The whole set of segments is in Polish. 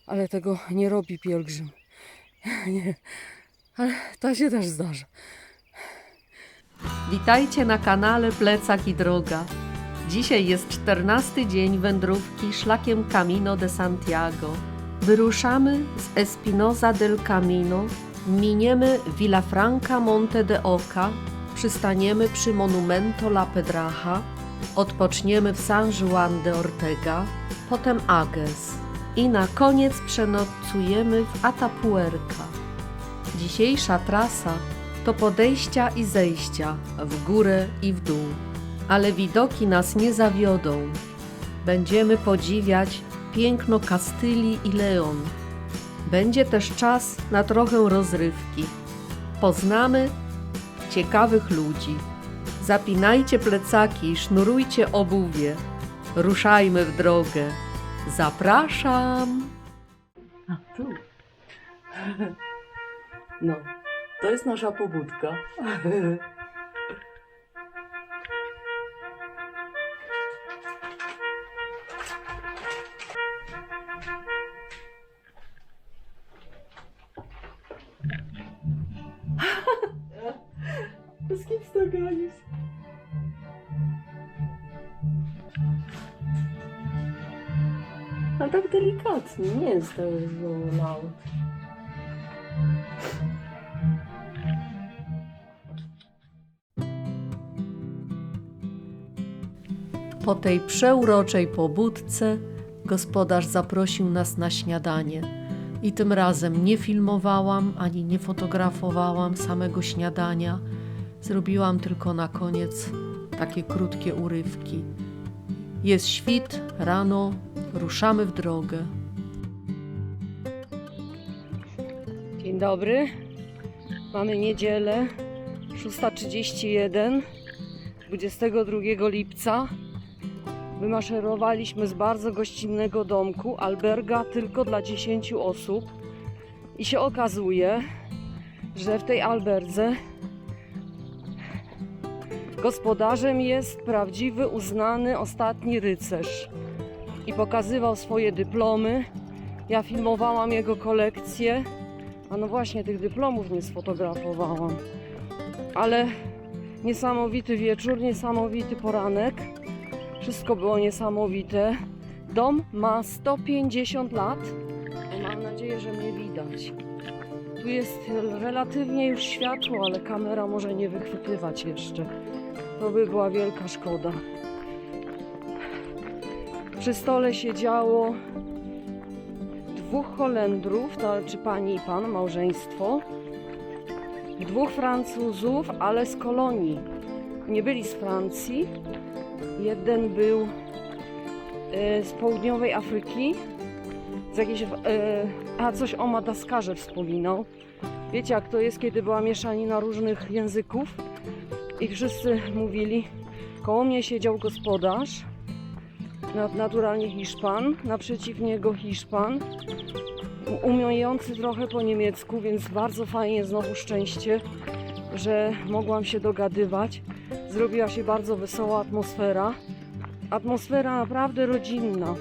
ale tego nie robi pielgrzym. Nie, ale to się też zdarza. Witajcie na kanale Plecak i Droga. Dzisiaj jest 14 dzień wędrówki szlakiem Camino de Santiago. Wyruszamy z Espinosa del Camino, miniemy Villafranca Monte de Oca, przystaniemy przy Monumento La Pedraja, odpoczniemy w San Juan de Ortega, potem Ages i na koniec przenocujemy w Atapuerca. Dzisiejsza trasa to podejścia i zejścia w górę i w dół, ale widoki nas nie zawiodą. Będziemy podziwiać piękno Kastylii i Leon. Będzie też czas na trochę rozrywki. Poznamy ciekawych ludzi. Zapinajcie plecaki, sznurujcie obuwie. Ruszajmy w drogę. Zapraszam! A tu. No, to jest nasza pobudka. Z kim stagalisz? A tak delikatnie, nie jest to mało. Po tej przeuroczej pobudce gospodarz zaprosił nas na śniadanie. I tym razem nie filmowałam ani nie fotografowałam samego śniadania. Zrobiłam tylko na koniec takie krótkie urywki. Jest świt, rano, ruszamy w drogę. Dzień dobry. Mamy niedzielę 6:31, 22 lipca. Wymaszerowaliśmy z bardzo gościnnego domku, alberga tylko dla 10 osób. I się okazuje, że w tej alberdze gospodarzem jest prawdziwy, uznany ostatni rycerz. I pokazywał swoje dyplomy. Ja filmowałam jego kolekcję. A no właśnie, tych dyplomów nie sfotografowałam. Ale niesamowity wieczór, niesamowity poranek. Wszystko było niesamowite. Dom ma 150 lat. Mam nadzieję, że mnie widać. Tu jest relatywnie już światło, ale kamera może nie wychwytywać jeszcze. To by była wielka szkoda. Przy stole siedziało 2 Holendrów, to znaczy pani i pan, małżeństwo. 2 Francuzów, ale z kolonii. Nie byli z Francji. Jeden był z południowej Afryki. Z jakiejś, coś o Madagaskarze wspominał. Wiecie, jak to jest, kiedy była mieszanina różnych języków i wszyscy mówili. Koło mnie siedział gospodarz, naturalnie Hiszpan, naprzeciw niego Hiszpan, umiejący trochę po niemiecku, więc bardzo fajnie, znowu szczęście, że mogłam się dogadywać. Zrobiła się bardzo wesoła atmosfera. Atmosfera naprawdę rodzinna.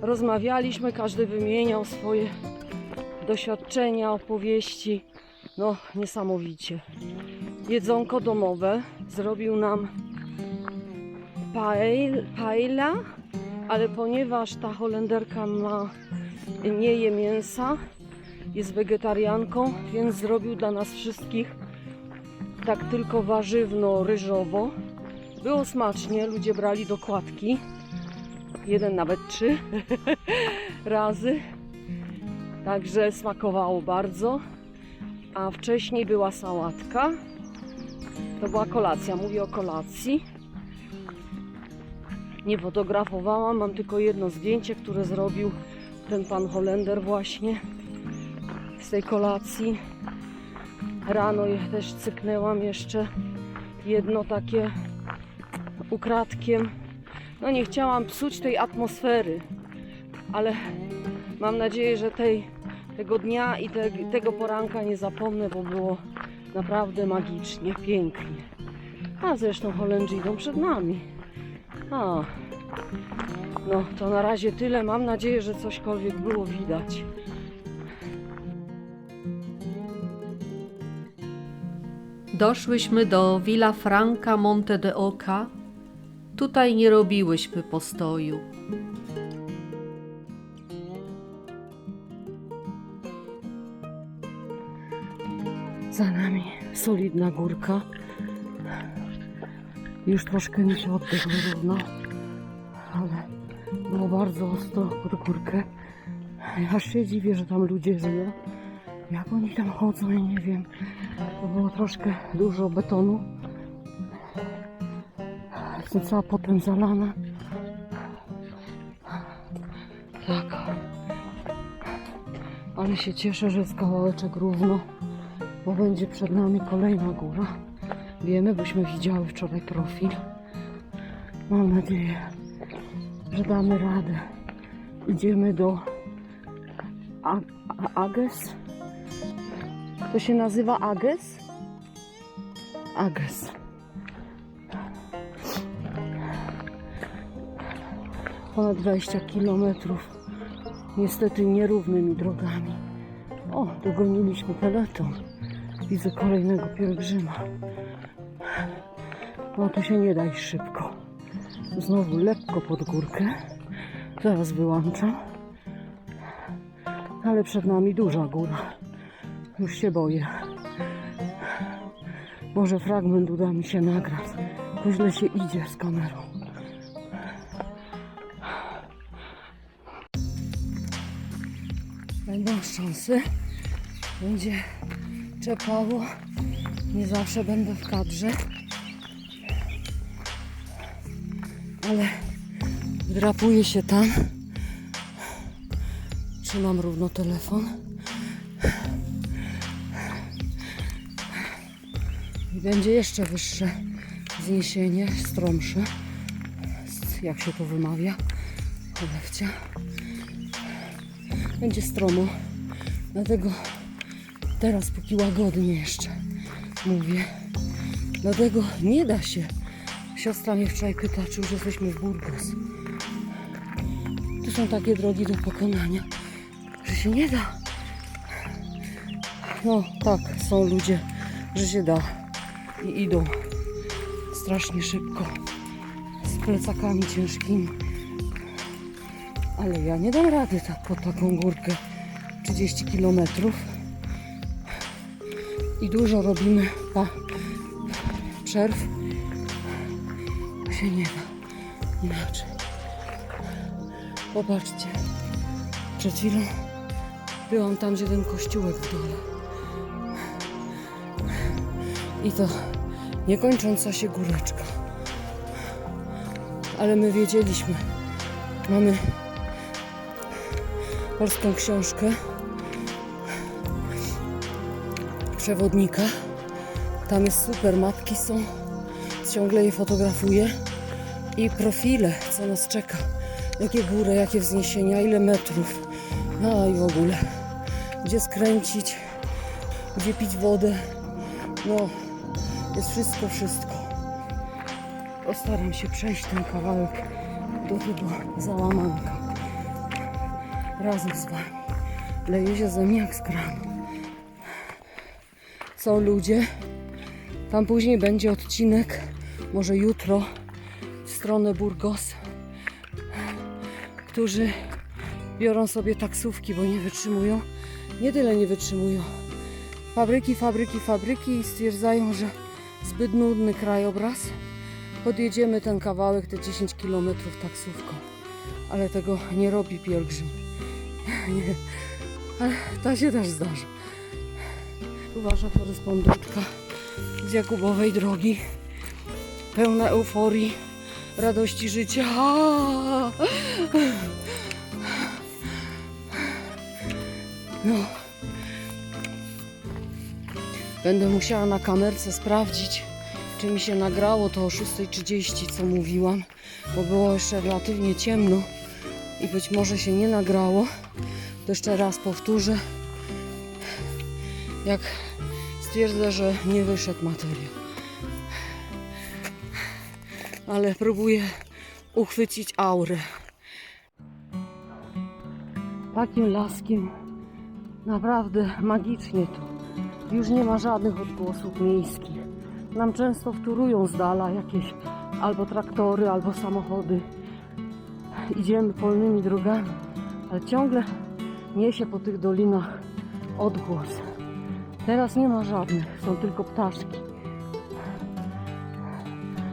Rozmawialiśmy, każdy wymieniał swoje doświadczenia, opowieści. No, niesamowicie. Jedzonko domowe. Zrobił nam paella, ale ponieważ ta Holenderka nie je mięsa, jest wegetarianką, więc zrobił dla nas wszystkich tak tylko warzywno-ryżowo. Było smacznie, ludzie brali dokładki. 1, nawet 3 razy. Także smakowało bardzo. A wcześniej była sałatka. To była kolacja, mówię o kolacji. Nie fotografowałam, mam tylko jedno zdjęcie, które zrobił ten pan Holender właśnie z tej kolacji. Rano też cyknęłam jeszcze jedno takie ukradkiem. No nie chciałam psuć tej atmosfery, ale mam nadzieję, że tego dnia i tego poranka nie zapomnę, bo było naprawdę magicznie, pięknie. A zresztą Holendrzy idą przed nami. No, to na razie tyle. Mam nadzieję, że cośkolwiek było widać. Doszłyśmy do Villa Franca Monte de Oca. Tutaj nie robiłyśmy postoju. Za nami solidna górka. Już troszkę mi się oddech wyrównał, ale było bardzo ostro pod górkę. Aż się dziwię, że tam ludzie żyją. Jak oni tam chodzą, ja nie wiem. To było troszkę dużo betonu. Jestem cała potem zalana. Tak. Ale się cieszę, że jest kawałeczek równo, bo będzie przed nami kolejna góra. Wiemy, bośmy widziały wczoraj profil. Mam nadzieję, że damy radę. Idziemy do Ages. To się nazywa Ages? Ages. Ponad 20 kilometrów. Niestety nierównymi drogami. O, dogoniliśmy peleton. Widzę kolejnego pielgrzyma. No to się nie da iść szybko. Znowu lekko pod górkę. Zaraz wyłączam. Ale przed nami duża góra. Już się boję. Może fragment uda mi się nagrać. Bo źle się idzie z kamerą. Będą szanse. Będzie czepało. Nie zawsze będę w kadrze. Ale wdrapuję się tam. Trzymam równo telefon. I będzie jeszcze wyższe wzniesienie, stromsze. Jak się to wymawia? Lechcia. Będzie stromo. Dlatego teraz póki łagodnie jeszcze mówię. Dlatego nie da się. Siostra mnie wczoraj pyta, czy już jesteśmy w Burgos. Tu są takie drogi do pokonania, że się nie da. No tak, są ludzie, że się da. I idą strasznie szybko. Z plecakami ciężkimi. Ale ja nie dam rady tak po taką górkę. 30 km. I dużo robimy przerw. To się nie da inaczej. Popatrzcie. Przed chwilą byłam tam, gdzie ten kościółek w dole. I to niekończąca się góreczka. Ale my wiedzieliśmy. Mamy polską książkę przewodnika. Tam jest super, mapki są. Ciągle je fotografuję. I profile, co nas czeka. Jakie góry, jakie wzniesienia, ile metrów. No i w ogóle. Gdzie skręcić, gdzie pić wodę. No, jest wszystko, wszystko. Postaram się przejść ten kawałek do tego załamanka. Razem z wami. Leje się ze mnie jak z kranu. Są ludzie. Tam później będzie odcinek, może jutro, w stronę Burgos, którzy biorą sobie taksówki, bo nie wytrzymują. Nie tyle nie wytrzymują. Fabryki i stwierdzają, że zbyt nudny krajobraz. Podjedziemy ten kawałek, te 10 km taksówką. Ale tego nie robi pielgrzym. Nie. Ale to się też zdarza. Tu wasza korespondentka z Jakubowej drogi. Pełna euforii, radości życia. No. Będę musiała na kamerce sprawdzić, czy mi się nagrało to o 6:30, co mówiłam, bo było jeszcze relatywnie ciemno i być może się nie nagrało. To jeszcze raz powtórzę, jak stwierdzę, że nie wyszedł materiał. Ale próbuję uchwycić aurę. takim laskiem. Naprawdę magicznie tu. Już nie ma żadnych odgłosów miejskich. Nam często wtórują z dala jakieś albo traktory, albo samochody. Idziemy polnymi drogami, ale ciągle niesie po tych dolinach odgłos. Teraz nie ma żadnych, są tylko ptaszki.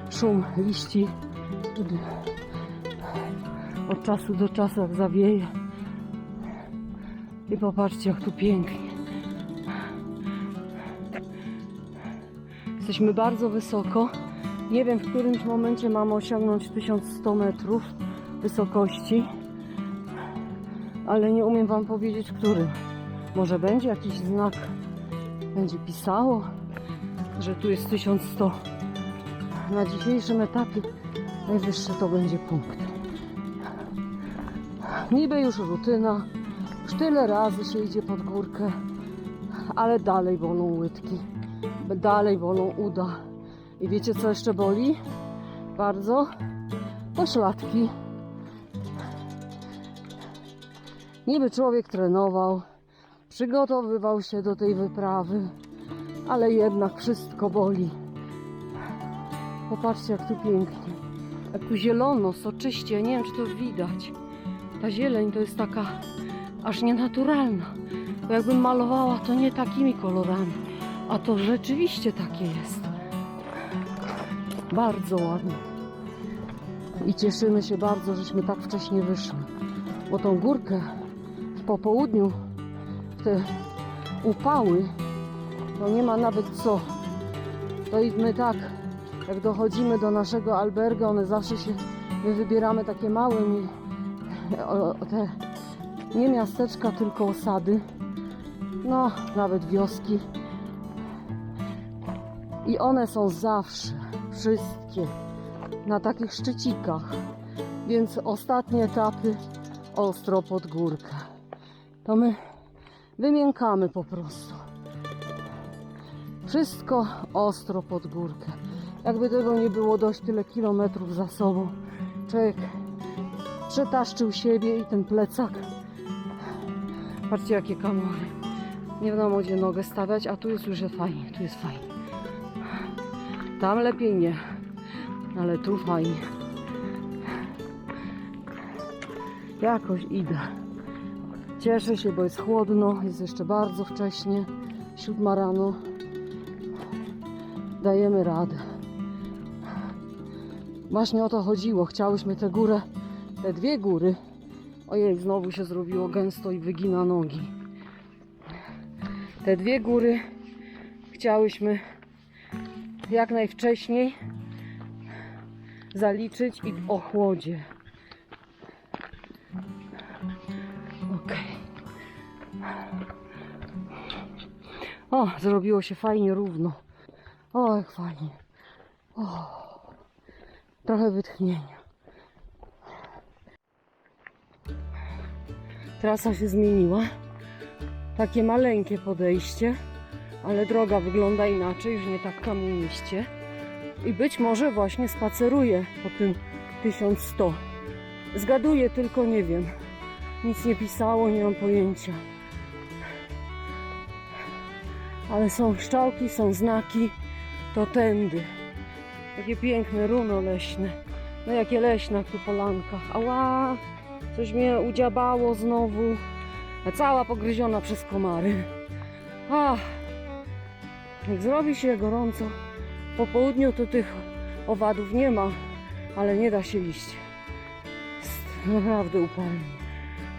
Szum liści. Od czasu do czasu jak zawieje. I popatrzcie, jak tu pięknie. Jesteśmy bardzo wysoko. Nie wiem, w którymś momencie mamy osiągnąć 1100 metrów wysokości, ale nie umiem wam powiedzieć, w którym. Może będzie jakiś znak, będzie pisało, że tu jest 1100. Na dzisiejszym etapie najwyższy to będzie punkt. Niby już rutyna, już tyle razy się idzie pod górkę, ale dalej bolą łydki, dalej bolą uda. I wiecie, co jeszcze boli? Bardzo? Pośladki. Niby człowiek trenował, przygotowywał się do tej wyprawy, ale jednak wszystko boli. Popatrzcie, jak tu pięknie. Jak tu zielono, soczyście. Nie wiem, czy to widać. Ta zieleń to jest taka aż nienaturalna. Bo jakbym malowała, to nie takimi kolorami. A to rzeczywiście takie jest. Bardzo ładnie. I cieszymy się bardzo, żeśmy tak wcześnie wyszli. Bo tą górkę w popołudniu, w te upały, to nie ma nawet co. To i my tak, jak dochodzimy do naszego alberga, one zawsze się, my wybieramy takie małe, te nie miasteczka, tylko osady. No, nawet wioski. I one są zawsze, wszystkie, na takich szczycikach. Więc ostatnie etapy ostro pod górkę. To my wymiękamy po prostu. Wszystko ostro pod górkę. Jakby tego nie było dość tyle kilometrów za sobą. Człowiek przetaszczył siebie i ten plecak. Patrzcie, jakie kamery. Nie wiadomo, gdzie nogę stawiać, a tu jest już fajnie, tu jest fajnie. Tam lepiej nie, ale tu fajnie. Jakoś idę. Cieszę się, bo jest chłodno, jest jeszcze bardzo wcześnie, 7 rano. Dajemy radę. Właśnie o to chodziło. Chciałyśmy tę górę, te dwie góry. Ojej, znowu się zrobiło gęsto i wygina nogi. Te dwie góry chciałyśmy jak najwcześniej zaliczyć i w ochłodzie. Okej. O, zrobiło się fajnie równo. O, jak fajnie. O, trochę wytchnienia. Trasa się zmieniła. Takie maleńkie podejście, ale droga wygląda inaczej, już nie tak kamieniście. I być może właśnie spaceruję po tym 1100. Zgaduję, tylko nie wiem. Nic nie pisało, nie mam pojęcia. Ale są szczałki, są znaki. To tędy. Takie piękne runo leśne. No jakie leśne tu polanka. Ała! Coś mnie udziabało znowu. Cała pogryziona przez komary. Ach! Jak zrobi się gorąco, po południu to tych owadów nie ma, ale nie da się iść. Jest naprawdę upalnie.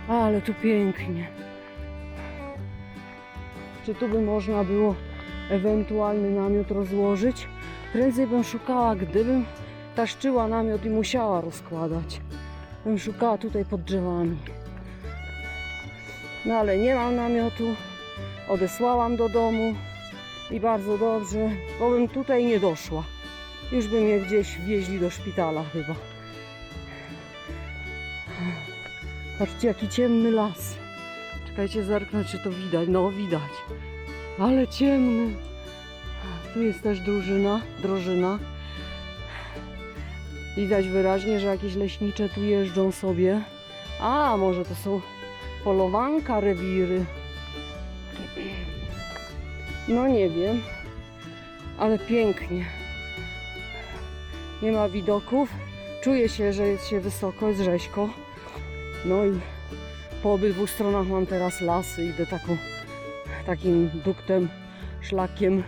Ale tu pięknie. Czy tu by można było ewentualny namiot rozłożyć? Prędzej bym szukała, gdybym taszczyła namiot i musiała rozkładać. Bym szukała tutaj pod drzewami. No ale nie mam namiotu. Odesłałam do domu. I bardzo dobrze, bo bym tutaj nie doszła. Już by mnie gdzieś wieźli do szpitala chyba. Patrzcie, jaki ciemny las. Czekajcie, zerknę, czy to widać. No, widać. Ale ciemny. Tu jest też drożyna. Widać wyraźnie, że jakieś leśnicze tu jeżdżą sobie. A, może to są polowanka, rewiry. No nie wiem, ale pięknie. Nie ma widoków. Czuję się, że jest się wysoko, jest rzeźko. No i po obydwu stronach mam teraz lasy. Idę takim duktem, szlakiem.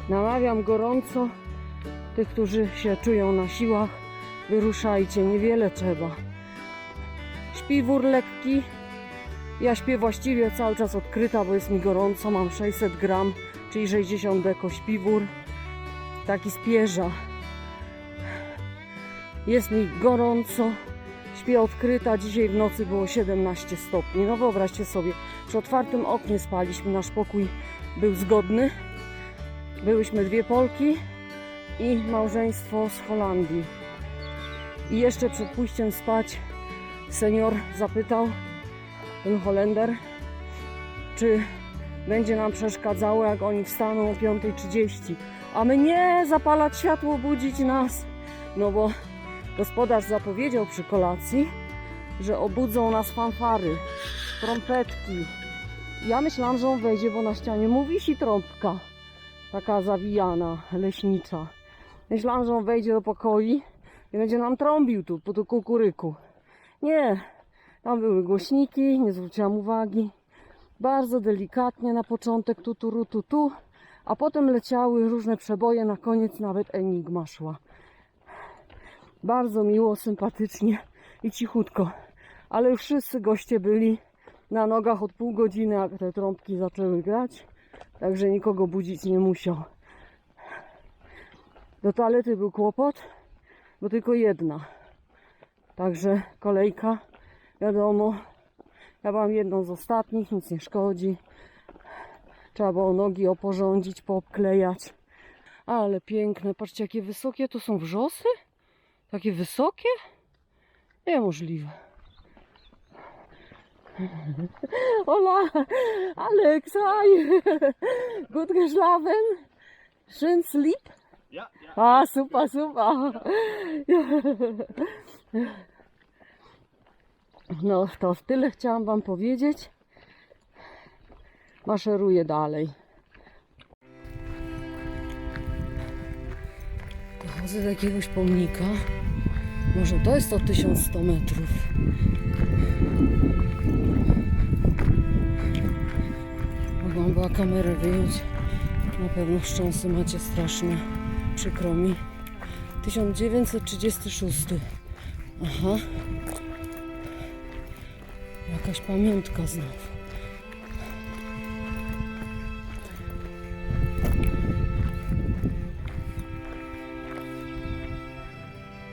Namawiam gorąco tych, którzy się czują na siłach. Wyruszajcie, niewiele trzeba. Śpiwór lekki. Ja śpię właściwie cały czas odkryta, bo jest mi gorąco. Mam 600 gram, czyli 60 deko śpiwór. Taki z pierza. Jest mi gorąco. Śpię odkryta. Dzisiaj w nocy było 17 stopni. No wyobraźcie sobie, przy otwartym oknie spaliśmy. Nasz pokój był zgodny. Byłyśmy 2 Polki i małżeństwo z Holandii. I jeszcze przed pójściem spać senior zapytał, ten Holender, czy będzie nam przeszkadzało, jak oni wstaną o 5:30. A my nie, zapalać światło, budzić nas. No bo gospodarz zapowiedział przy kolacji, że obudzą nas fanfary, trompetki. Ja myślałam, że on wejdzie, bo na ścianie mu wisi trąbka. Taka zawijana, leśnicza. Myślałam, że on wejdzie do pokoju i będzie nam trąbił tu, po tu kukuryku. Nie, tam były głośniki, nie zwróciłam uwagi. Bardzo delikatnie na początek tu, a potem leciały różne przeboje, na koniec nawet Enigma szła. Bardzo miło, sympatycznie i cichutko. Ale już wszyscy goście byli na nogach od pół godziny, jak te trąbki zaczęły grać. Także nikogo budzić nie musiał. Do toalety był kłopot, bo tylko jedna. Także kolejka, wiadomo, ja mam jedną z ostatnich, nic nie szkodzi. Trzeba było nogi oporządzić, poobklejać. Ale piękne, patrzcie jakie wysokie to są wrzosy. Takie wysokie? Niemożliwe. Hola, Alex, hi. Gut geschlafen? Schön sleep? Ja, ja. Ah, super, super. No to tyle chciałam wam powiedzieć. Maszeruję dalej. Dochodzę do jakiegoś pomnika. Może to jest to 1100 metrów. Mogłam była kamerę wyjąć. Na pewno wstrząsy macie straszne. Przykro mi. 1936. Aha. Jakaś pamiątka znowu.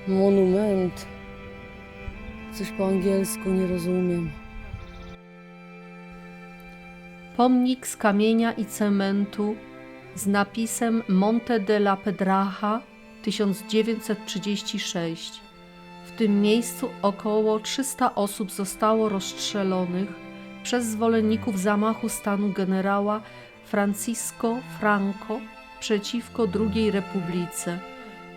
Monument. Coś po angielsku nie rozumiem. Pomnik z kamienia i cementu z napisem Monte de la Pedraja 1936. W tym miejscu około 300 osób zostało rozstrzelonych przez zwolenników zamachu stanu generała Francisco Franco przeciwko II Republice,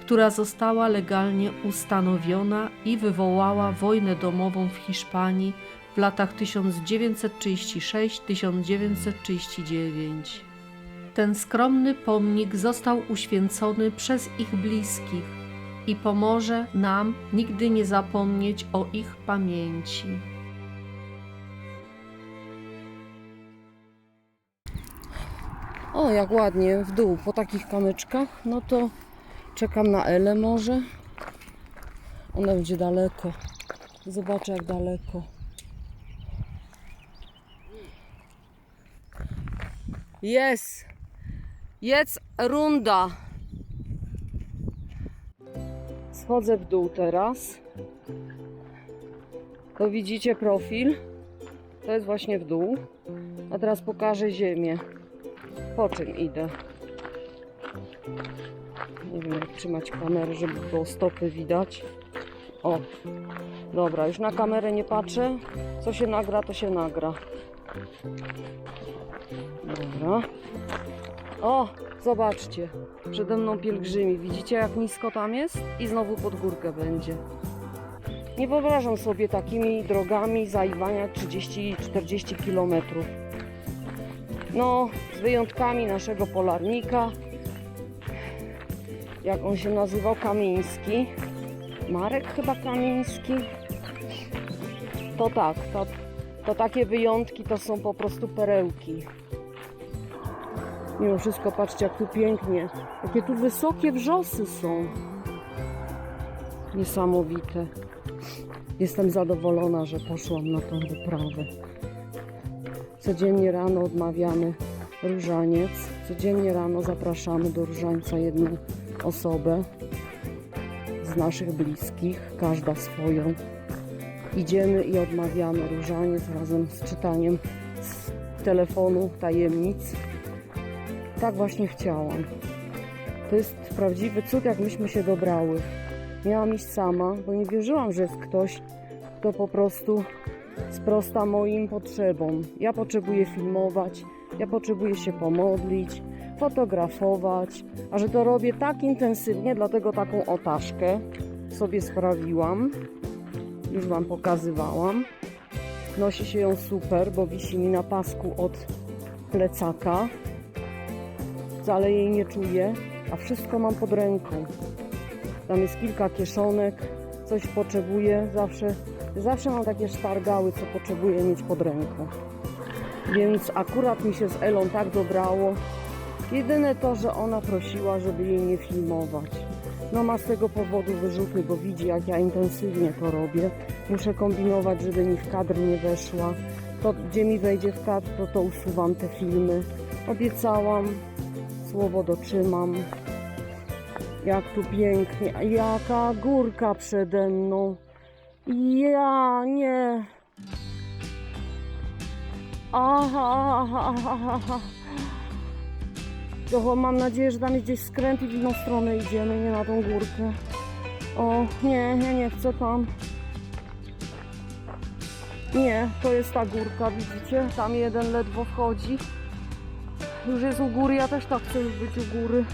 która została legalnie ustanowiona i wywołała wojnę domową w Hiszpanii w latach 1936-1939. Ten skromny pomnik został uświęcony przez ich bliskich i pomoże nam nigdy nie zapomnieć o ich pamięci. O, jak ładnie w dół po takich kamyczkach. No to czekam na Elę może. Ona będzie daleko. Zobaczę jak daleko. Jest! Jest runda! Schodzę w dół teraz. To widzicie profil. To jest właśnie w dół. A teraz pokażę ziemię. Po czym idę? Nie wiem jak trzymać kamerę, żeby było stopy widać. O, dobra, już na kamerę nie patrzę. Co się nagra, to się nagra. Dobra. O, zobaczcie. Przede mną pielgrzymi. Widzicie jak nisko tam jest? I znowu pod górkę będzie. Nie wyobrażam sobie takimi drogami zaiwania 30-40 km. No, z wyjątkami naszego polarnika, jak on się nazywał, Kamiński. Marek chyba Kamiński. To tak, to takie wyjątki to są po prostu perełki. Mimo wszystko patrzcie, jak tu pięknie. Jakie tu wysokie wrzosy są. Niesamowite. Jestem zadowolona, że poszłam na tą wyprawę. Codziennie rano odmawiamy różaniec. Codziennie rano zapraszamy do różańca jedną osobę z naszych bliskich, każda swoją. Idziemy i odmawiamy różaniec razem z czytaniem z telefonu tajemnic. Tak właśnie chciałam. To jest prawdziwy cud, jak myśmy się dobrały. Miałam iść sama, bo nie wierzyłam, że jest ktoś, kto po prostu sprosta moim potrzebom. Ja potrzebuję filmować, ja potrzebuję się pomodlić, fotografować, a że to robię tak intensywnie, dlatego taką otaszkę sobie sprawiłam. Już Wam pokazywałam. Nosi się ją super, bo wisi mi na pasku od plecaka. Wcale jej nie czuję, a wszystko mam pod ręką. Tam jest kilka kieszonek, coś potrzebuję, zawsze mam takie sztargały, co potrzebuję mieć pod ręką. Więc akurat mi się z Elą tak dobrało. Jedyne to, że ona prosiła, żeby jej nie filmować. No ma z tego powodu wyrzuty, bo widzi, jak ja intensywnie to robię. Muszę kombinować, żeby mi w kadr nie weszła. To, gdzie mi wejdzie w kadr, to usuwam te filmy. Obiecałam, słowo dotrzymam. Jak tu pięknie, jaka górka przede mną. Ja nie. Aha. To mam nadzieję, że tam jest gdzieś skręt i w inną stronę idziemy, nie na tą górkę. O, nie, ja nie chcę tam. Nie, to jest ta górka, widzicie? Tam jeden ledwo wchodzi. Już jest u góry, ja też tak chcę już być u góry.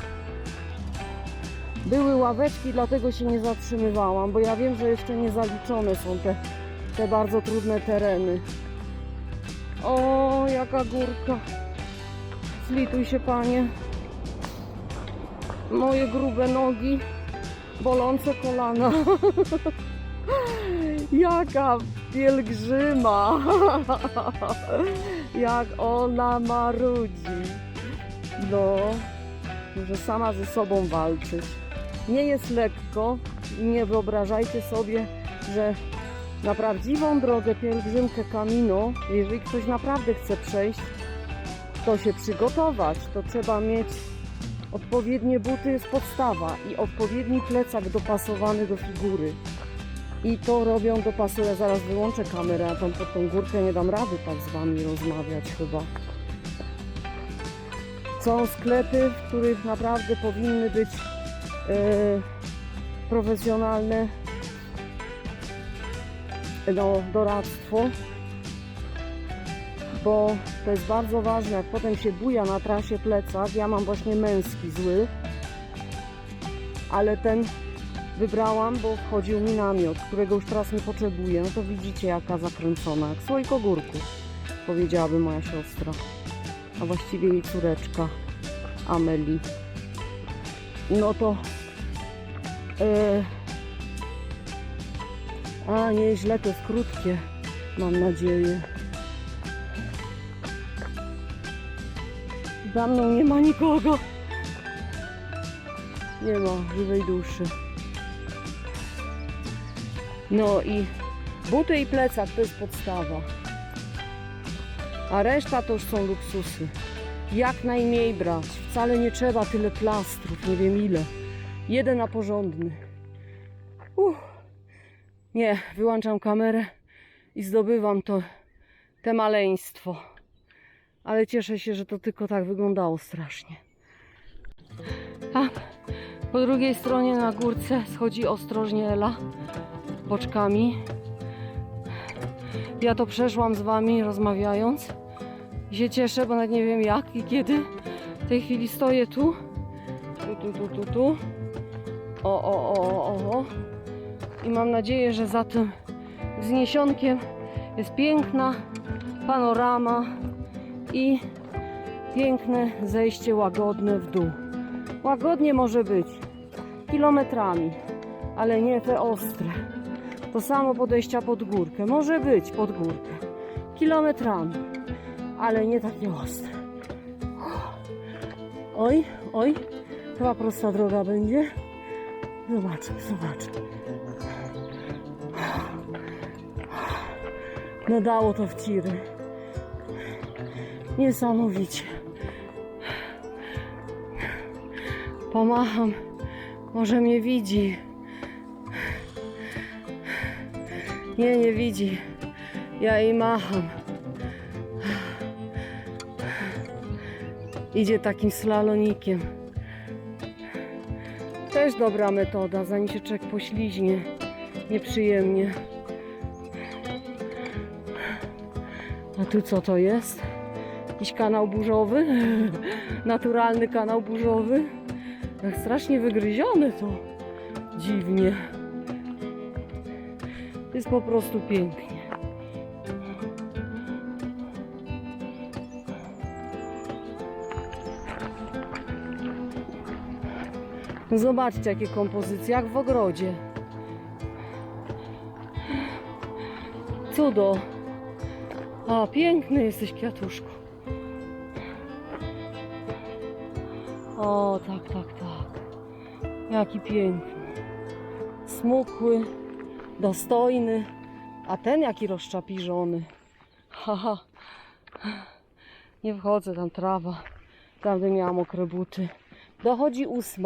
Były ławeczki, dlatego się nie zatrzymywałam, bo ja wiem, że jeszcze nie zaliczone są te bardzo trudne tereny. O, jaka górka. Zlituj się, Panie. Moje grube nogi, bolące kolana. Jaka pielgrzyma. Jak ona marudzi. No, może sama ze sobą walczyć. Nie jest lekko. Nie wyobrażajcie sobie, że na prawdziwą drogę pielgrzymkę Camino, jeżeli ktoś naprawdę chce przejść, to się przygotować. To trzeba mieć odpowiednie buty, jest podstawa, i odpowiedni plecak dopasowany do figury. I to robią, dopasuję. Zaraz wyłączę kamerę, a tam pod tą górkę nie dam rady tak z Wami rozmawiać chyba. Są sklepy, w których naprawdę powinny być profesjonalne doradztwo, bo to jest bardzo ważne, jak potem się buja na trasie plecak. Ja mam właśnie męski zły, ale ten wybrałam, bo wchodził mi namiot, którego już teraz nie potrzebuję. No to widzicie, jaka zakręcona, jak słoik ogórku, powiedziałaby moja siostra, a właściwie jej córeczka Amelie. No to a nie, źle, to jest krótkie, mam nadzieję. Za mną nie ma nikogo. Nie ma żywej duszy. No i buty i plecak to jest podstawa. A reszta to już są luksusy. Jak najmniej brać. Wcale nie trzeba tyle plastrów, nie wiem ile. Jeden a porządny. Nie, wyłączam kamerę i zdobywam te maleństwo. Ale cieszę się, że to tylko tak wyglądało strasznie. Tak, po drugiej stronie na górce schodzi ostrożnie Ela boczkami. Ja to przeszłam z Wami rozmawiając i się cieszę, bo nawet nie wiem jak i kiedy. W tej chwili stoję tu. Tu. O. i mam nadzieję, że za tym wzniesionkiem jest piękna panorama i piękne zejście łagodne w dół. Łagodnie może być kilometrami, ale nie te ostre. To samo podejścia pod górkę. Może być pod górkę kilometrami, ale nie takie ostre. Oj, oj, chyba prosta droga będzie. Zobaczę, zobaczę. No dało to w tiry. Niesamowicie. Pomacham. Może mnie widzi. Nie, nie widzi. Ja jej macham. Idzie takim slalonikiem. Też dobra metoda, zanim się człowiek pośliźnie. Nieprzyjemnie. A tu co to jest? Jakiś kanał burzowy? Naturalny kanał burzowy? Jak strasznie wygryzione to. Dziwnie. Jest po prostu pięknie. Zobaczcie, jakie kompozycje, jak w ogrodzie. Cudo. A, piękny jesteś, kwiatuszku. O, tak, tak, tak. Jaki piękny. Smukły, dostojny. A ten jaki rozczapiżony. Haha. Nie wchodzę, tam trawa. Tam bym miała mokre buty. Dochodzi 8.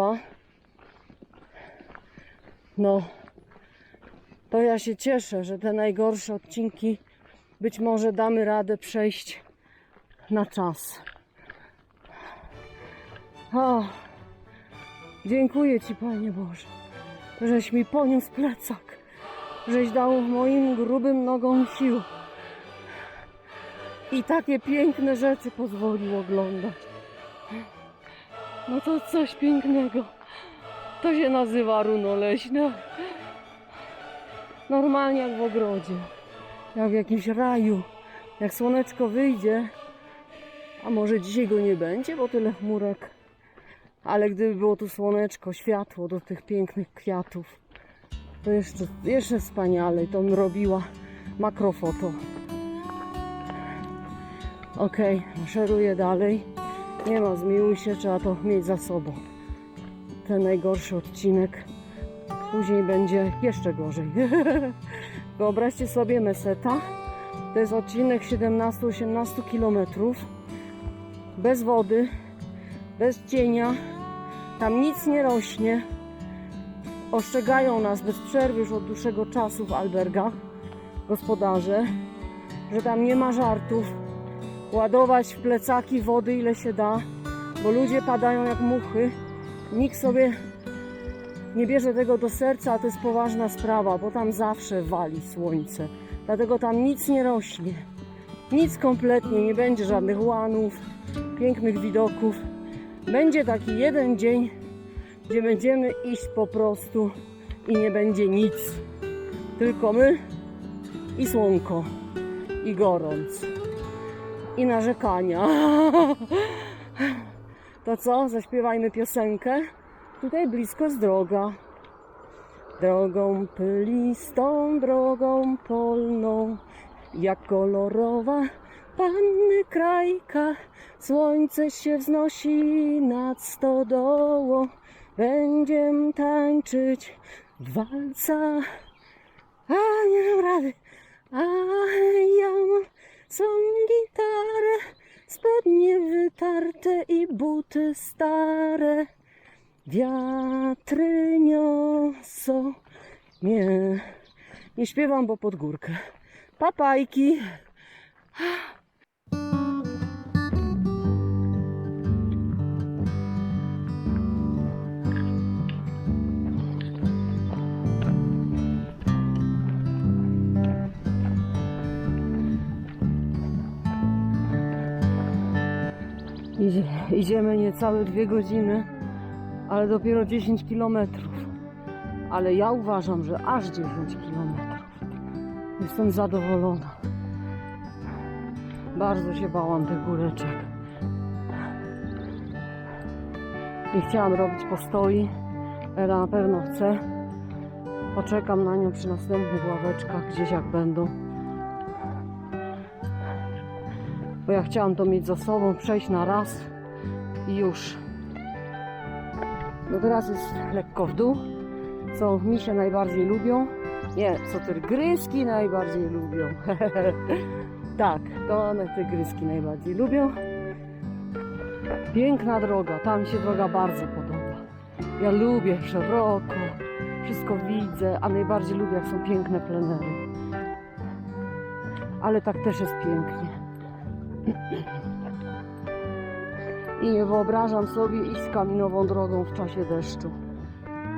No. To ja się cieszę, że te najgorsze odcinki być może damy radę przejść na czas. O, dziękuję Ci, Panie Boże, żeś mi poniósł plecak, żeś dał moim grubym nogom sił i takie piękne rzeczy pozwolił oglądać. No to coś pięknego. To się nazywa runo leśne. Normalnie jak w ogrodzie. Jak w jakimś raju. Jak słoneczko wyjdzie. A może dzisiaj go nie będzie, bo tyle chmurek. Ale gdyby było tu słoneczko, światło do tych pięknych kwiatów, to jeszcze wspaniale. To bym robiła makrofoto. Okej, maszeruję dalej. Nie ma, zmiłuj się, trzeba to mieć za sobą. Ten najgorszy odcinek. Później będzie jeszcze gorzej. Wyobraźcie sobie Meseta. To jest odcinek 17-18 km. Bez wody, bez cienia. Tam nic nie rośnie. Ostrzegają nas bez przerwy już od dłuższego czasu w albergach gospodarze, że tam nie ma żartów. Ładować w plecaki wody ile się da, bo ludzie padają jak muchy. Nikt sobie nie bierze tego do serca, a to jest poważna sprawa, bo tam zawsze wali słońce. Dlatego tam nic nie rośnie. Nic kompletnie, nie będzie żadnych łanów, pięknych widoków. Będzie taki jeden dzień, gdzie będziemy iść po prostu i nie będzie nic. Tylko my i słonko, i gorąc, i narzekania. To co? Zaśpiewajmy piosenkę. Tutaj blisko jest droga. Drogą pylistą, drogą polną, jak kolorowa panny krajka. Słońce się wznosi nad stodołą. Będziem tańczyć walca. A nie dam rady. A ja mam swą gitarę, spodnie wytarte i buty stare. Wiatry niosą. Nie śpiewam, bo pod górkę. Papajki. Idziemy niecałe 2 godziny, ale dopiero 10 km. ale ja uważam, że aż 10 km. Jestem zadowolona. Bardzo się bałam tych góreczek. Nie chciałam robić postoi. Ela na pewno chce. Poczekam na nią przy następnych ławeczkach, gdzieś jak będą. Bo ja chciałam to mieć za sobą, przejść na raz i już. No teraz jest lekko w dół, co misie najbardziej lubią. Nie, co tygryski najbardziej lubią. Tak, to one tygryski najbardziej lubią. Piękna droga, tam mi się droga bardzo podoba. Ja lubię szeroko, wszystko widzę, a najbardziej lubię, jak są piękne plenery. Ale tak też jest pięknie. I nie wyobrażam sobie iść kaminową drogą w czasie deszczu.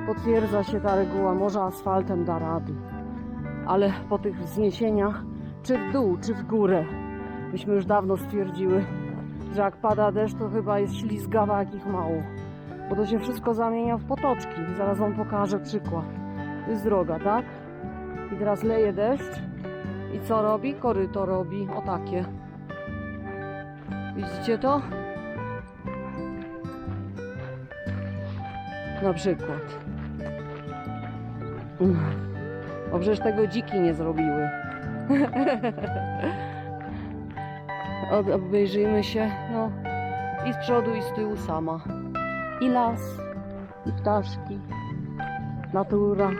Potwierdza się ta reguła, może asfaltem da rady. Ale po tych wzniesieniach, czy w dół, czy w górę, myśmy już dawno stwierdziły, że jak pada deszcz, to chyba jest ślizgawa jakich mało. Bo to się wszystko zamienia w potoczki. Zaraz wam pokażę przykład. To jest droga, tak? I teraz leje deszcz. I co robi? Koryto robi. O takie. Widzicie to? Na przykład. O, przecież tego dziki nie zrobiły. Obejrzyjmy się, no, i z przodu, i z tyłu sama. I las, i ptaszki, natura.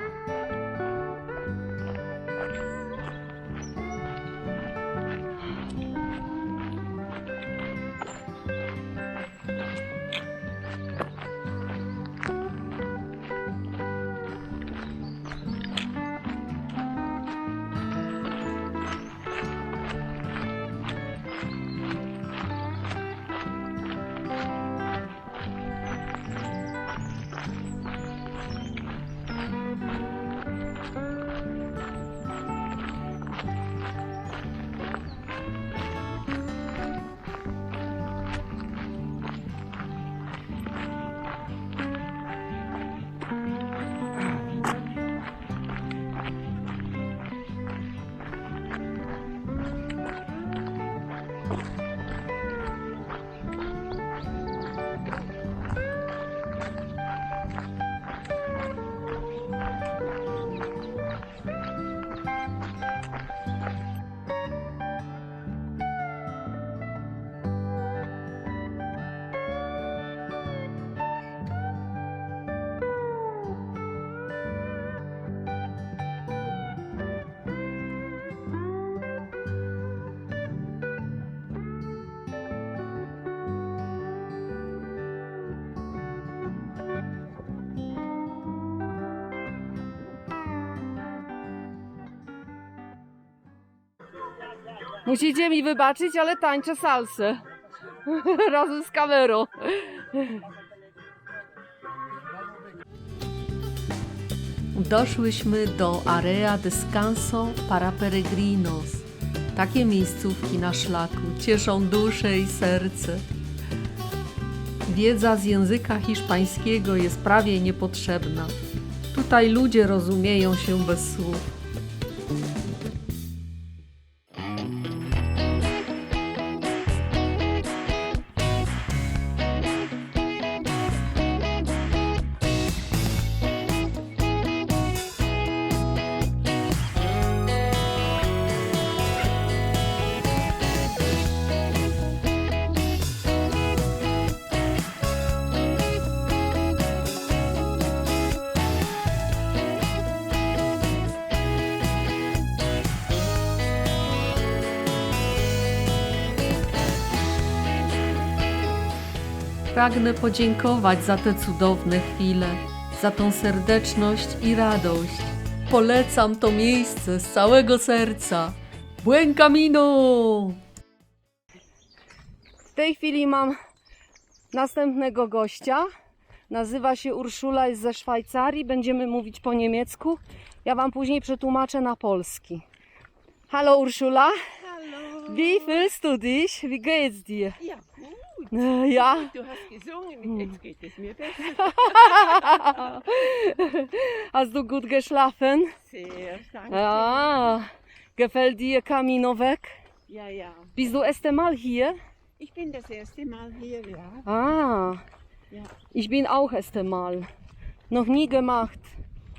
Musicie mi wybaczyć, ale tańczę salsę. Razem z kamerą. Doszłyśmy do Area Descanso para Peregrinos. Takie miejscówki na szlaku cieszą duszę i serce. Wiedza z języka hiszpańskiego jest prawie niepotrzebna. Tutaj ludzie rozumieją się bez słów. Pragnę podziękować za te cudowne chwile, za tą serdeczność i radość. Polecam to miejsce z całego serca. Buen camino! W tej chwili mam następnego gościa. Nazywa się Urszula, jest ze Szwajcarii. Będziemy mówić po niemiecku. Ja wam później przetłumaczę na polski. Hallo Urszula. Hallo. Wie fühlst du dich? Wie geht's dir? Ja, gut. Ja. Du hast gesungen, jetzt geht es mir besser. Hast du gut geschlafen? Sehr, danke. Ja. Gefällt dir Camino weg? Ja, ja. Bist du erste Mal hier? Ich bin das erste Mal hier, ja. Ah, Ja, ich bin auch erste Mal. Noch nie gemacht.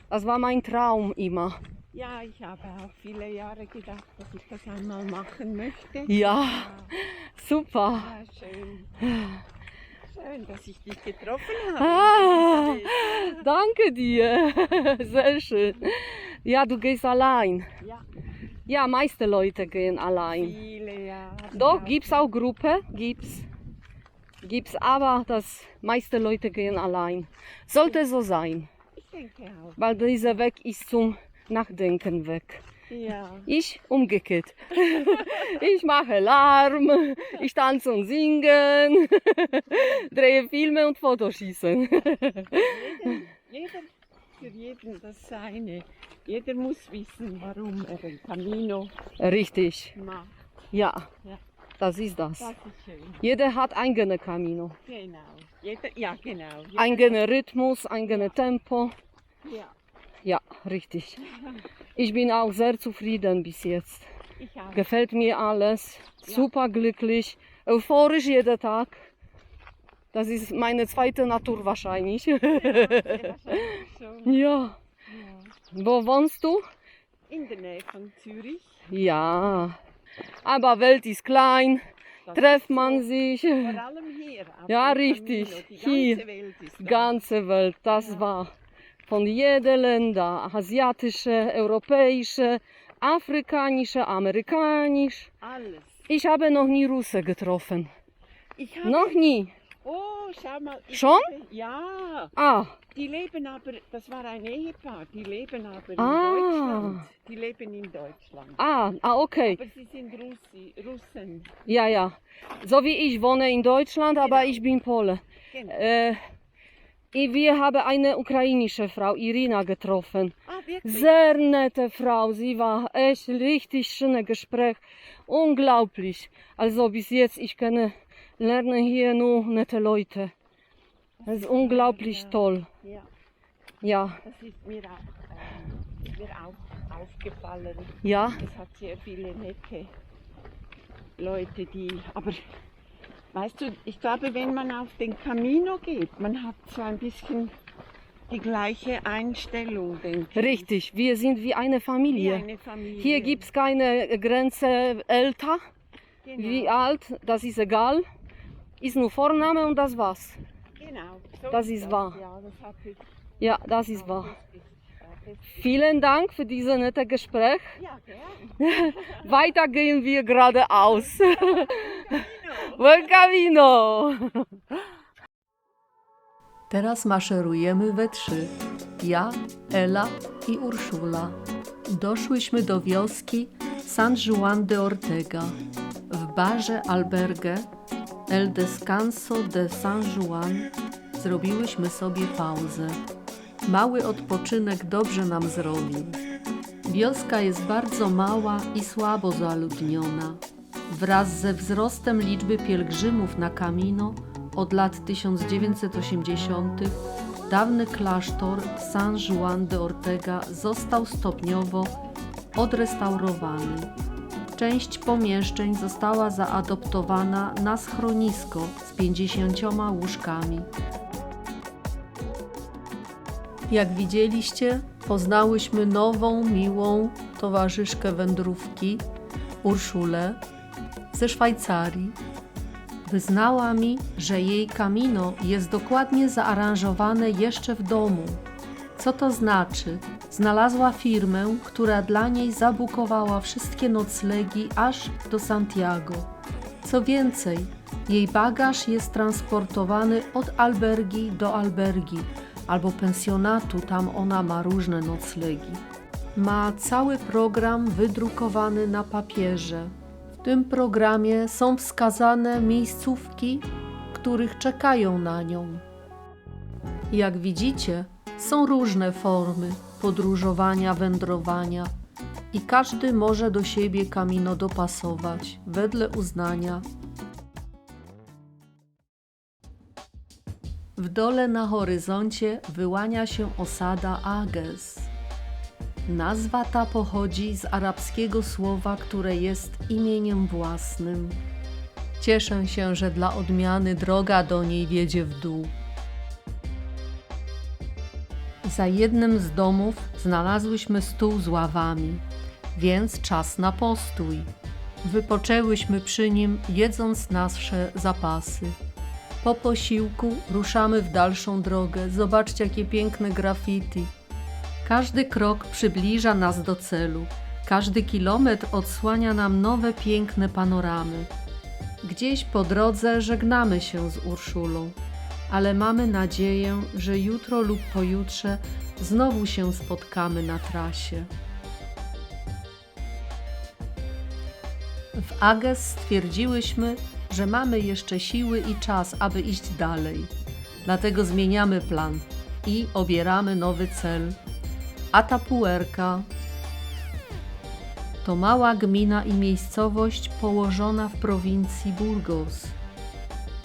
Das war mein Traum immer. ja, ich habe auch viele Jahre gedacht, dass ich das einmal machen möchte. Ja, super. Ja, schön. Schön, dass ich dich getroffen habe. Ah, Elisabeth. danke dir. Sehr schön. Ja, du gehst allein. Ja, Ja, meiste Leute gehen allein. viele, ja. Doch, gibt's auch Gruppe, gibt's. Gibt's, aber das meiste Leute gehen allein. Sollte so sein, Ich denke auch. weil dieser Weg ist zum Nachdenken weg. Ja. Ich umgekehrt. Ich mache Lärm, ich tanze und singen, drehe Filme und Fotoschießen. Jeder, für jeden das Seine. Jeder muss wissen, warum er den Camino Richtig, macht. ja, Ja. das ist das. Das ist schön. Jeder hat eigene Camino, Genau. Ja, genau. Jeder, eigene Rhythmus, eigene Tempo. ja, Ja, richtig. Ich bin auch sehr zufrieden bis jetzt. ich auch. Gefällt mir alles. Super glücklich, euphorisch jeden Tag. Das ist meine zweite Natur wahrscheinlich. Sehr wahrscheinlich schon. Ja. Ja. Wo wohnst du? In der Nähe von Zürich. Ja. Aber Welt ist klein, Das trifft ist man so. sich. Vor allem hier. auf Ja, dem richtig. Camino. Die Hier. ganze Welt ist da. Ganze Welt, das Ja. war. Von jeder Länder, asiatische, europäische, afrikanische, amerikanisch. Alles. Ich habe noch nie Russe getroffen. Ich habe, Noch nie. oh, schau mal. Schon? Ja. Ah, Die leben aber, das war ein Ehepaar, die leben aber in Ah. Deutschland. Die leben in Deutschland. okay. Aber sie sind Russen. Ja, ja. So wie ich wohne in Deutschland, aber Genau. ich bin Pole. Genau. Wir haben eine ukrainische Frau, Irina, getroffen. Ah, wirklich? Sehr nette Frau. Sie war echt richtig schönes Gespräch. Unglaublich. Also bis jetzt, ich lerne hier nur nette Leute. Das ist unglaublich Ja. toll. Ja, Ja, das ist mir auch aufgefallen. ja. Es hat sehr viele nette Leute, aber weißt du, ich glaube, wenn man auf den Camino geht, man hat so ein bisschen die gleiche Einstellung, denke ich. Richtig. Wir sind wie eine Wie Familie. eine Familie. Hier gibt es keine Grenze älter, genau. wie alt, das ist egal. Ist nur Vorname und das war's. Genau, so Das ist wahr. Ja, das hat ich Ja, das ist wahr. Vielen Dank für dieses nette Gespräch. Ja, gern. Weiter gehen wir geradeaus. Buen camino! Teraz maszerujemy we trzy. Ja, Ela i Urszula. Doszłyśmy do wioski San Juan de Ortega. W barze Albergue El Descanso de San Juan zrobiłyśmy sobie pauzę. Mały odpoczynek dobrze nam zrobił. Wioska jest bardzo mała i słabo zaludniona. Wraz ze wzrostem liczby pielgrzymów na Camino od lat 1980 dawny klasztor San Juan de Ortega został stopniowo odrestaurowany. Część pomieszczeń została zaadoptowana na schronisko z 50 łóżkami. Jak widzieliście, poznałyśmy nową, miłą towarzyszkę wędrówki, Urszulę ze Szwajcarii. Wyznała mi, że jej Camino jest dokładnie zaaranżowane jeszcze w domu. Co to znaczy? Znalazła firmę, która dla niej zabukowała wszystkie noclegi aż do Santiago. Co więcej, jej bagaż jest transportowany od albergi do albergi albo pensjonatu, tam ona ma różne noclegi. Ma cały program wydrukowany na papierze. W tym programie są wskazane miejscówki, których czekają na nią. Jak widzicie, są różne formy podróżowania, wędrowania i każdy może do siebie Camino dopasować wedle uznania W dole na horyzoncie wyłania się osada Ages. Nazwa ta pochodzi z arabskiego słowa, które jest imieniem własnym. Cieszę się, że dla odmiany droga do niej wiedzie w dół. Za jednym z domów znalazłyśmy stół z ławami, więc czas na postój. Wypoczęłyśmy przy nim, jedząc nasze zapasy. Po posiłku ruszamy w dalszą drogę. Zobaczcie, jakie piękne graffiti. Każdy krok przybliża nas do celu. Każdy kilometr odsłania nam nowe, piękne panoramy. Gdzieś po drodze żegnamy się z Urszulą, ale mamy nadzieję, że jutro lub pojutrze znowu się spotkamy na trasie. W Ages stwierdziłyśmy, że mamy jeszcze siły i czas, aby iść dalej. Dlatego zmieniamy plan i obieramy nowy cel. Atapuerca to mała gmina i miejscowość położona w prowincji Burgos.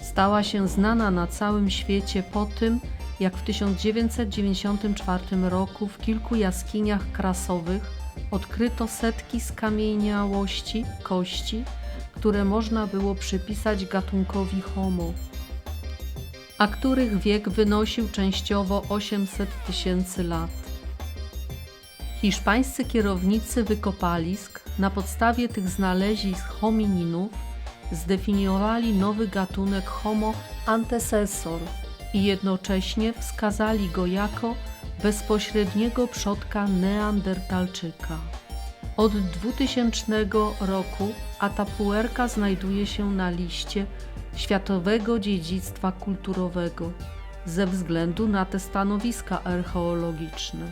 Stała się znana na całym świecie po tym, jak w 1994 roku w kilku jaskiniach krasowych odkryto setki skamieniałości kości, które można było przypisać gatunkowi Homo, a których wiek wynosił częściowo 800 000 lat. Hiszpańscy kierownicy wykopalisk na podstawie tych znalezisk homininów zdefiniowali nowy gatunek Homo antecessor i jednocześnie wskazali go jako bezpośredniego przodka Neandertalczyka. Od 2000 roku Atapuerca znajduje się na liście Światowego Dziedzictwa Kulturowego ze względu na te stanowiska archeologiczne.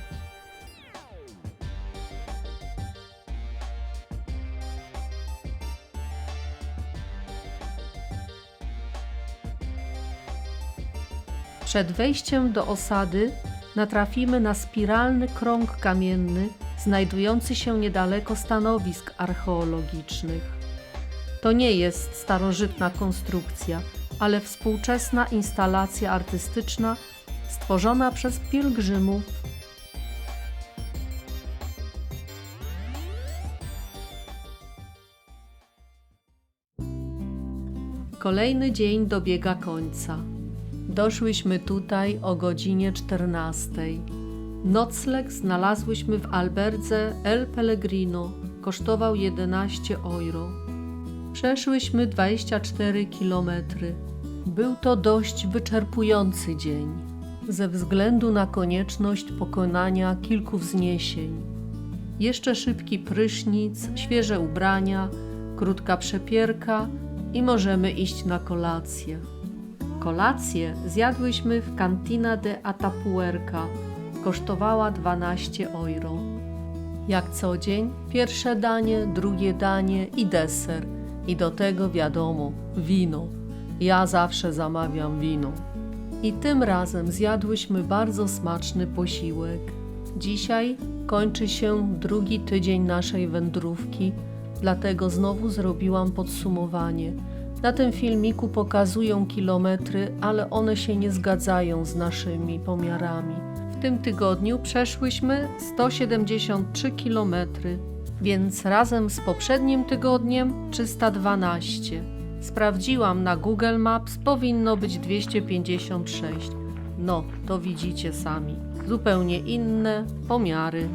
Przed wejściem do osady natrafimy na spiralny krąg kamienny znajdujący się niedaleko stanowisk archeologicznych. To nie jest starożytna konstrukcja, ale współczesna instalacja artystyczna stworzona przez pielgrzymów. Kolejny dzień dobiega końca. Doszłyśmy tutaj o godzinie 14. Nocleg znalazłyśmy w alberdze El Pellegrino. Kosztował 11 euro. Przeszłyśmy 24 kilometry. Był to dość wyczerpujący dzień, ze względu na konieczność pokonania kilku wzniesień. Jeszcze szybki prysznic, świeże ubrania, krótka przepierka i możemy iść na kolację. Kolację zjadłyśmy w Cantina de Atapuerca. Kosztowała 12 euro. Jak co dzień, pierwsze danie, drugie danie i deser. I do tego wiadomo, wino. Ja zawsze zamawiam wino. I tym razem zjadłyśmy bardzo smaczny posiłek. Dzisiaj kończy się drugi tydzień naszej wędrówki, dlatego znowu zrobiłam podsumowanie. Na tym filmiku pokazują kilometry, ale one się nie zgadzają z naszymi pomiarami. W tym tygodniu przeszłyśmy 173 km, więc razem z poprzednim tygodniem 312. Sprawdziłam na Google Maps, powinno być 256. No, to widzicie sami. Zupełnie inne pomiary.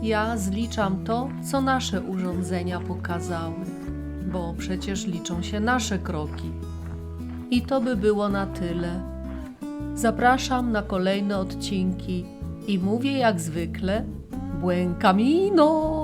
Ja zliczam to, co nasze urządzenia pokazały, bo przecież liczą się nasze kroki. I to by było na tyle. Zapraszam na kolejne odcinki i mówię jak zwykle Buen Camino!